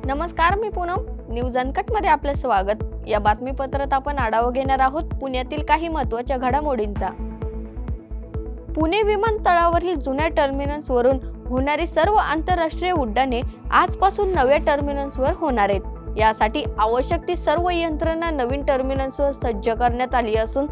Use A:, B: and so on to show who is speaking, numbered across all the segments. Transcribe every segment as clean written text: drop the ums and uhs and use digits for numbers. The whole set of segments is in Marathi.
A: नमस्कार, मी पूनम. न्यूज अनकट मध्ये आपले स्वागत. या बातमीपत्रात आपण आढावा घेणार आहोत पुण्यातील काही महत्त्वाच्या घडामोडींचा. पुणे विमानतळावरील जुन्या टर्मिनल्सवरून होणारी सर्व आंतरराष्ट्रीय उड्डाणे आजपासून नव्या टर्मिनल्सवर होणार आहेत. यासाठी आवश्यक ती सर्व यंत्रणा नवीन टर्मिनल्सवर सज्ज करण्यात आली असून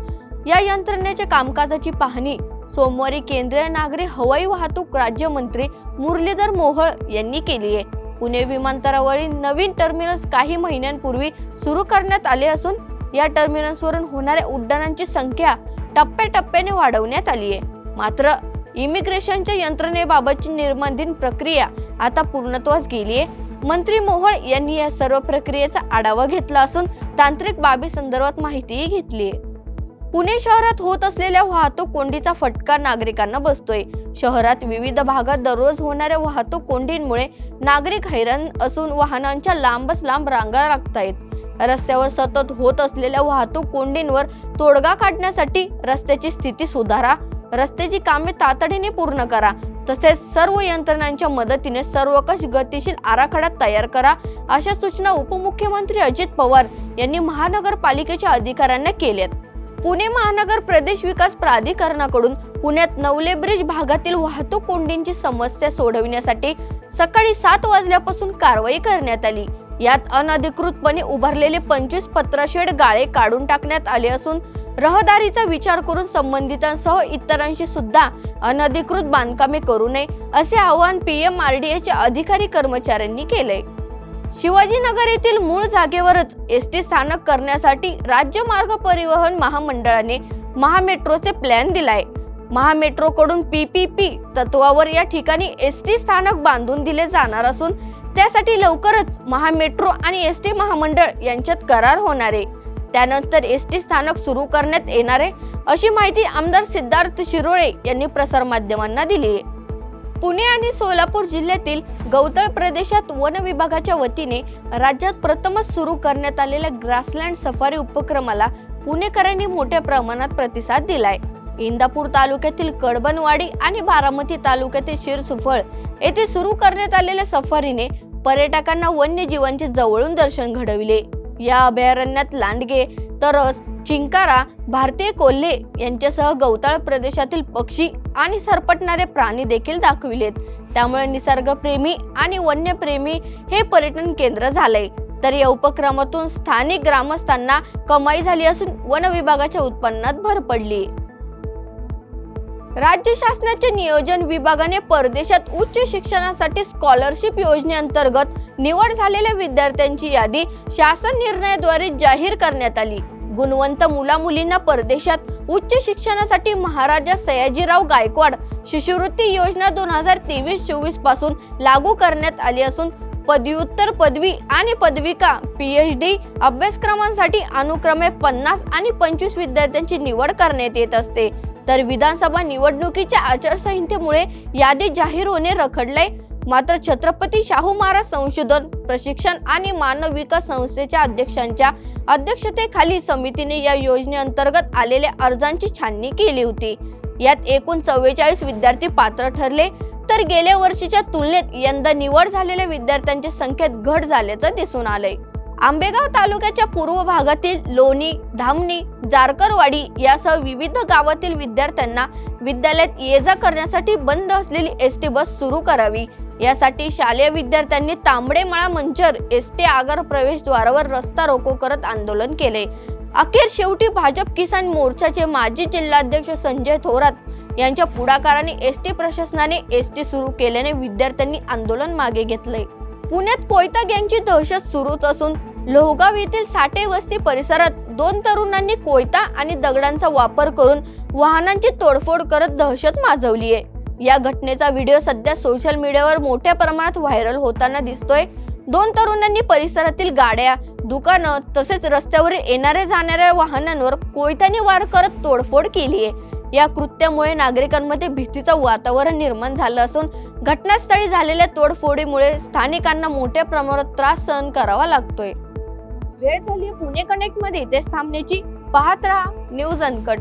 A: या यंत्रणेच्या कामकाजाची पाहणी सोमवारी केंद्रीय नागरी हवाई वाहतूक राज्यमंत्री मुरलीधर मोहोळ यांनी केली आहे. पुणे विमानतळावरील नवीन टर्मिनल्स काही महिन्यांपूर्वी सुरू करण्यात आले असून या टर्मिनल्सवरून होणाऱ्या उड्डाणांची संख्या टप्प्याटप्प्याने वाढवण्यात आली आहे. मात्र इमिग्रेशनच्या यंत्रणेबाबतची निर्बंधित प्रक्रिया आता पूर्णत्वास गेली आहे. मंत्री मोहोळ यांनी या सर्व प्रक्रियेचा आढावा घेतला असून तांत्रिक बाबी संदर्भात माहितीही घेतली आहे. पुणे शहरात होत असलेल्या वाहतूक कोंडीचा फटका नागरिकांना बसतोय. शहरात विविध भागात दररोज होणाऱ्या वाहतूक कोंडींमुळे नागरिक हैराण असून वाहनांच्या लांबच लांब रांगा लागतायत. रस्त्यावर सतत होत असलेल्या वाहतूक कोंडींवर तोडगा काढण्यासाठी रस्त्याची स्थिती सुधारा, रस्त्याची कामे तातडीने पूर्ण करा, तसेच सर्व यंत्रणांच्या मदतीने सर्वकष गतिशील आराखडा तयार करा, अशा सूचना उपमुख्यमंत्री अजित पवार यांनी महानगरपालिकेच्या अधिकाऱ्यांना केल्यात. पुणे महानगर प्रदेश विकास प्राधिकरणाकडून पुण्यात नवले ब्रिज भागातील वाहतूक कोंडींची समस्या सोडविण्यासाठी सकाळी 7 वाजल्यापासून कारवाई करण्यात आली. यात अनधिकृतपणे उभारलेले 25 पत्राशेड गाळे काढून टाकण्यात आले असून रहदारीचा विचार करून संबंधितांसह इतरांशी सुद्धा अनधिकृत बांधकामे करू नये असे आवाहन PMRDAच्या अधिकारी कर्मचाऱ्यांनी केले. शिवाजीनगर येथील मूळ जागेवरच एसटी स्थानक करण्यासाठी राज्य मार्ग परिवहन महामंडळाने महामेट्रोचे प्लॅन दिलाय. महामेट्रोकडून PPP तत्वावर या ठिकाणी एसटी स्थानक बांधून दिले जाणार असून त्यासाठी लवकरच महामेट्रो आणि एसटी महामंडळ यांच्यात करार होणार आहे. त्यानंतर एसटी स्थानक सुरू करण्यात येणार आहे, अशी माहिती आमदार सिद्धार्थ शिरोळे यांनी प्रसारमाध्यमांना दिली आहे. पुणे आणि सोलापूर जिल्ह्यातील गवतळ प्रदेशात वन विभागाच्या वतीने राज्यात प्रथमच सुरू करण्यात आलेल्या ग्रासलँड सफारी उपक्रमाला पुणेकरांनी मोठ्या प्रमाणात प्रतिसाद दिलाय. इंदापूर तालुक्यातील कडबनवाडी आणि बारामती तालुक्यातील शिरसुफळ येथे सुरू करण्यात आलेल्या सफारीने पर्यटकांना वन्यजीवांचे जवळून दर्शन घडविले. या अभयारण्यात लांडगे, तरस, चिंकारा, भारतीय कोल्हे यांच्यासह गवताळ प्रदेशातील पक्षी आणि सरपटणारे प्राणी देखील दाखविलेत. त्यामुळे निसर्गप्रेमी आणि वन्यप्रेमी हे पर्यटन केंद्र झाले. तर या उपक्रमातून स्थानिक ग्रामस्थांना कमाई झाली असून वन विभागाच्या उत्पन्नात भर पडली. राज्य शासनाच्या नियोजन विभागाने परदेशात उच्च शिक्षणासाठी स्कॉलरशिप योजनेअंतर्गत निवड झालेल्या विद्यार्थ्यांची यादी शासन निर्णयाद्वारे जाहीर करण्यात आली. गुणवंत मुला-मुलींना परदेशात उच्च शिक्षणासाठी महाराजा सयाजीराव गायकवाड शिष्यवृत्ती योजना 2023-24 पासून लागू करण्यात आली असून पदव्युत्तर, पदवी आणि पदविका PhD अभ्यासक्रमांसाठी अनुक्रमे 50 आणि 25 विद्यार्थ्यांची निवड करण्यात येत असते. तर विधानसभा निवडणुकीच्या आचारसंहितेमुळे यादी जाहीर होणे रखडले. मात्र छत्रपती शाहू महाराज संशोधन, प्रशिक्षण आणि मानव विकास संस्थेच्या अध्यक्षांच्या अध्यक्षतेखाली समितीने या योजनेअंतर्गत आलेल्या अर्जांची छाननी केली होती. यात एकूण 44 विद्यार्थी पात्र ठरले. तर गेल्या वर्षीच्या तुलनेत यंदा निवड झालेल्या विद्यार्थ्यांची संख्येत घट झाल्याचं दिसून आलंय. आंबेगाव तालुक्याच्या पूर्व भागातील लोणी, धामणी, जारकरवाडी यासह विविध गावातील विद्यार्थ्यांना विद्यालयात ये-जा करण्यासाठी बंद असलेली एसटी बस सुरू करावी, यासाठी शालेय विद्यार्थ्यांनी तांबडेमळा मंचर एसटी आगार प्रवेशद्वारावर रस्ता रोको करत आंदोलन केले. अखेर शेवटी भाजप किसान मोर्चाचे माजी जिल्हाध्यक्ष संजय थोरात यांच्या पुढाकाराने एसटी प्रशासनाने एसटी सुरू केल्याने विद्यार्थ्यांनी आंदोलन मागे घेतले. पुण्यात कोयता गँगची दहशत सुरूच असून लोहगाव येथील साठे वस्ती परिसरात 2 तरुणांनी कोयता आणि दगडांचा वापर करून वाहनांची तोडफोड करत दहशत माजवली आहे. या घटनेचा व्हिडिओ सध्या सोशल मीडियावर मोठ्या प्रमाणात व्हायरल होताना दिसतोय. 2 तरुणांनी परिसरातील गाड्या, दुकानं तसेच रस्त्यावरील येणाऱ्या जाणाऱ्या वाहनांवर कोयत्याने वार करत तोडफोड केली आहे. या कृत्यामुळे नागरिकांमध्ये भीतीचं वातावरण निर्माण झालं असून घटनास्थळी झालेल्या तोडफोडीमुळे स्थानिकांना मोठ्या प्रमाणात त्रास सहन करावा लागतोय. वेळ झाली पुणे कनेक्ट मध्ये इथेच थांबण्याची. पाहत रहा न्यूज अनकट.